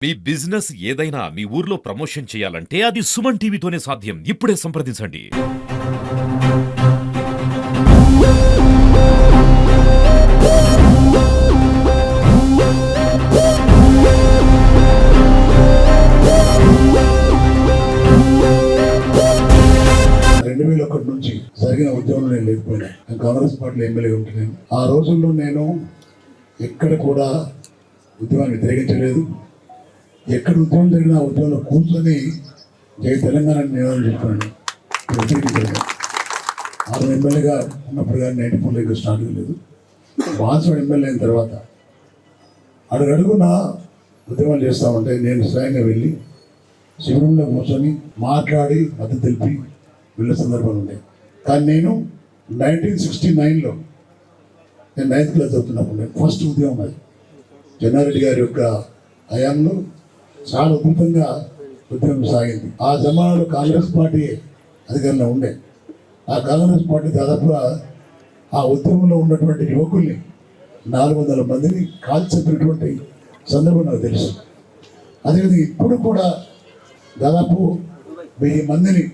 మీ business ఏదైనా మీ ఊర్లో promotion చేయాలంటే అది సుమన్ టీవీతోనే సాధ్యం. ఇప్పుడే సంప్రదించండి. నుంచి జరిగిన ఉద్యమంలో నేను లేకపోయినా కాంగ్రెస్ పార్టీలో ఎమ్మెల్యే ఉంటున్నాను. ఆ రోజుల్లో నేను ఎక్కడ కూడా ఉద్యమాన్ని వ్యతిరేకించలేదు. ఎక్కడ ఉద్యమం జరిగినా ఉద్యమంలో కూర్చొని జై తెలంగాణ నేను చెప్పాను. వ్యతిరేకించలేదు. ఆరు ఎమ్మెల్యేగా ఉన్నప్పుడు కానీ 94లో స్టార్ట్ కాలేదు. బాన్సోడ్ ఎమ్మెల్యే అయిన తర్వాత అడుగడుగున ఉద్యమాలు చేస్తూ ఉంటే నేను స్వయంగా వెళ్ళి శిబిరంలో కూర్చొని మాట్లాడి మద్దతు తెలిపి వెళ్ళే సందర్భాలు ఉన్నాయి. కానీ నేను 1969లో నేను 9th క్లాస్ చదువుతున్నప్పుడు నేను ఫస్ట్ ఉద్యమం అది చెన్నారెడ్డి గారి యొక్క హయాంలో చాలా అద్భుతంగా ఉద్యమం సాగింది. ఆ జమానాలో కాంగ్రెస్ పార్టీ అధికారంలో ఉండే. ఆ కాంగ్రెస్ పార్టీ దాదాపుగా ఆ ఉద్యమంలో ఉన్నటువంటి యువకుల్ని 400 మందిని కాల్చినటువంటి సందర్భం నాకు తెలుసు. అదేవిధంగా ఇప్పుడు కూడా దాదాపు 1000 మందిని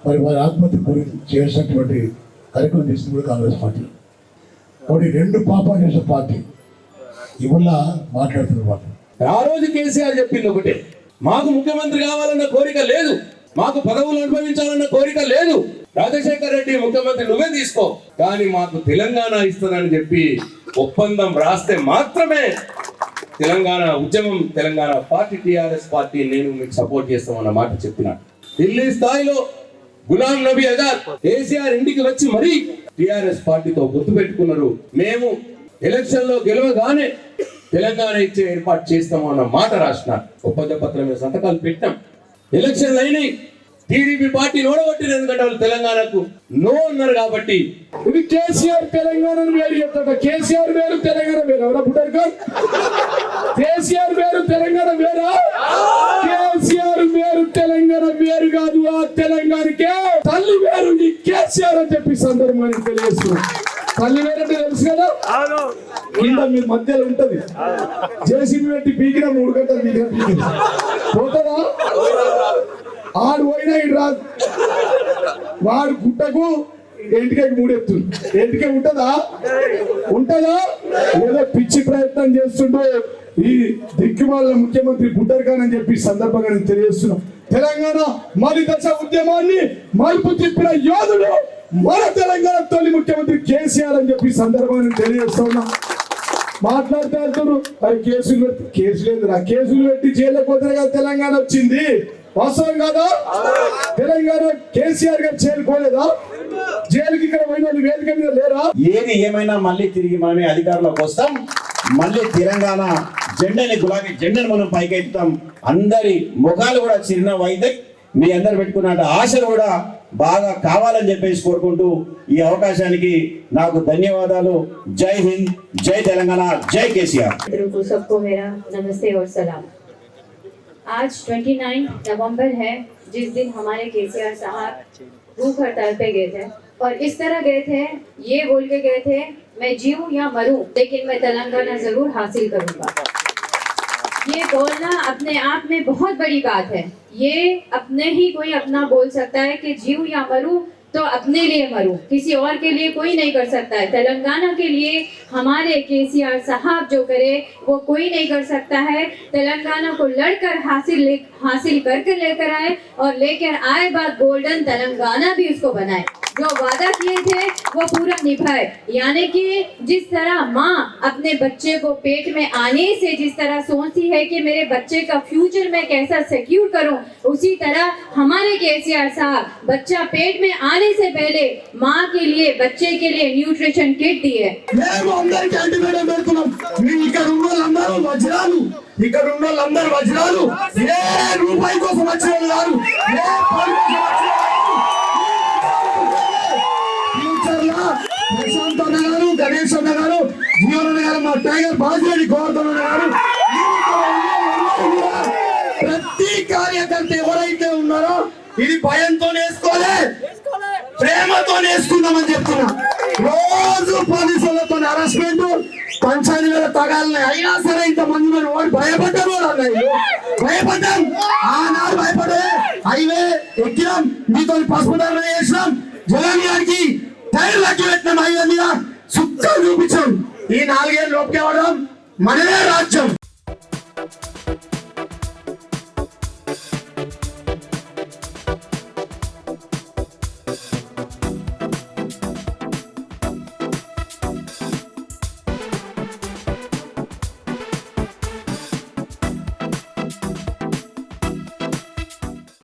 మరి వారి ఆత్మహత్య గురించి చేసినటువంటి కార్యక్రమం చేసింది కూడా కాంగ్రెస్ పార్టీ. కాబట్టి 2 పాపాలు చేసిన పార్టీ ఇవాళ మాట్లాడుతున్న పార్టీ. ఆ రోజు కేసీఆర్ చెప్పింది ఒకటే, మాకు ముఖ్యమంత్రి కావాలన్న కోరిక లేదు, మాకు పదవులు అనుభవించాలన్న కోరిక లేదు, రాజశేఖర్ రెడ్డి ముఖ్యమంత్రి నువ్వే తీసుకో, కానీ మాకు తెలంగాణ ఇస్తానని చెప్పి ఒప్పందం రాస్తే మాత్రమే తెలంగాణ ఉద్యమం, తెలంగాణ పార్టీ, టిఆర్ఎస్ పార్టీ నేను మీకు సపోర్ట్ చేస్తామన్న మాట చెప్పినాడు. ఢిల్లీ స్థాయిలో గులాం నబీ ఆజాద్ కేసీఆర్ ఇంటికి వచ్చి మరీ టిఆర్ఎస్ పార్టీతో గుర్తు పెట్టుకున్నారు. మేము ఎలక్షన్ లో గెలవగానే తెలంగాణ ఇచ్చే ఏర్పాటు చేస్తాము అన్న మాట రాసినారు. ఒప్పంద పత్రం మీద సంతకాలు పెట్టాం. ఎలక్షన్లు అయినాయి. టీడీపీ పార్టీ ఓడగొట్టిన, ఎందుకంటే వాళ్ళు తెలంగాణకు నో అన్నారు కాబట్టి. ఇది కేసీఆర్ తెలంగాణను వేరు చెప్తాడు. కేసీఆర్ వేరు తెలంగాణ వేరు. ఎవరా పుట్టారు? కేసీఆర్ వేరు తెలంగాణ వేరా? కేసీఆర్ వేరు తెలంగాణ వేరు కాదు. ఆ తెలంగాణకే తల్లి వేరు ఈ కేసీఆర్ అని చెప్పి సందర్భాన్ని తెలియజేస్తున్నాం. తల్లి వేరంటే తెలుసు కదా, కింద మీ మధ్యలో ఉంటది. జేసీబీ పెట్టి పీకిన 3 గంటలు పీకిన పోతుందా? ఆడు పోయినా ఇటు రాదు. వాడు గుట్టకు ఎంటికకి 3 ఎత్తులు. ఎంటిక ఉంటదా? ఏదో పిచ్చి ప్రయత్నం చేస్తుండో ఈ దిక్కుమాల ముఖ్యమంత్రి బుట్టర్ఖాన్ అని చెప్పి సందర్భంగా నేను తెలియజేస్తున్నాం. తెలంగాణ మరి దశ ఉద్యమాన్ని మలుపు తిప్పిన యోధుడు మన తెలంగాణ తొలి ముఖ్యమంత్రి కేసీఆర్ అని చెప్పి సందర్భంగా నేను తెలియజేస్తున్నా. మాట్లాడితే అంటారు అది కేసులు పెట్టి చేయలేకపోతే కదా తెలంగాణ వచ్చింది. వాస్తవం కాదా? తెలంగాణ కేసీఆర్ గారు చేరుకోలేదా? జైలుకి ఇక్కడ పోయిన వాళ్ళు వేదిక మీద లేరా? ఏది ఏమైనా మళ్ళీ తిరిగి మనమే అధికారంలోకి వస్తాం. మళ్ళీ తెలంగాణ జెండాని, గులాబీ జెండాను మనం పైకెత్తుతాం. అందరి ముఖాలు కూడా చిరునవ్వు అయితే మీ అందరు పెట్టుకున్న ఆశలు కూడా బాగా కావాలని చెప్పేసి కోరుకుంటూ ఈ అవకాశానికి నాకు ధన్యవాదాలు. జై హింద్, జై తెలంగాణ, జై కేసీఆర్. सबको मेरा नमस्ते और सलाम। आज 29 नवंबर है, जिस दिन हमारे केसीआर साहब भूख हड़ताल पे गए थे और इस तरह गए थे, ये बोल के गए थे मैं जीऊं या मरूं लेकिन मैं तेलंगाना जरूर हासिल करूंगा। ये बोलना अपने आप में बहुत बड़ी बात है। ये अपने ही कोई अपना बोल सकता है कि जीऊं या मरूं तो अपने लिए मरूं, किसी और के लिए कोई नहीं कर सकता है। तेलंगाना के लिए हमारे केसीआर साहब जो करे वो कोई नहीं कर सकता है। तेलंगाना को लड़कर हासिल करके लेकर आए और लेकर आए बाद गोल्डन तेलंगाना भी उसको बनाए। जो वादा किए थे वो पूरा निभाए। यानी कि जिस तरह माँ अपने बच्चे को पेट में आने से जिस तरह सोचती है कि मेरे बच्चे का फ्यूचर मैं कैसा सिक्योर करूं, उसी तरह हमारे केसीआर साहब बच्चा पेट में आने से पहले माँ के लिए, बच्चे के लिए न्यूट्रिशन किट दिए। ప్రశాంత్ అన్న గారు, గణేష్ అన్న గారు, జీవన్ అన్న గారు, మా టైగర్ బాజిరెడ్డి గోవర్ధన్ అన్న గారు, ప్రతి కార్యకర్త ఎవరైతే ఉన్నారో ఇది భయంతో వేసుకోలే, ప్రేమతో వేసుకుందామని చెప్తున్నా. రోజు పోలీసులతో హరాస్మెంట్, పంచాయతీ వేల తగాలని అయినా సరే ఇంతమంది మరి వాడు భయపడ్డారు కూడా అన్నయ్య భయపడ్డాం ఆనాడు భయపడే హైవే ఎక్కినాం మీతో పసుపు ధరలు చేసినాం జగన్ గారికి టైర్ లగ్గి పెట్టినాం హైవే మీద సుత్తా చూపించాం ఈ 4 ఏళ్ళు లోపుకే పడడం మనమే రాజ్యం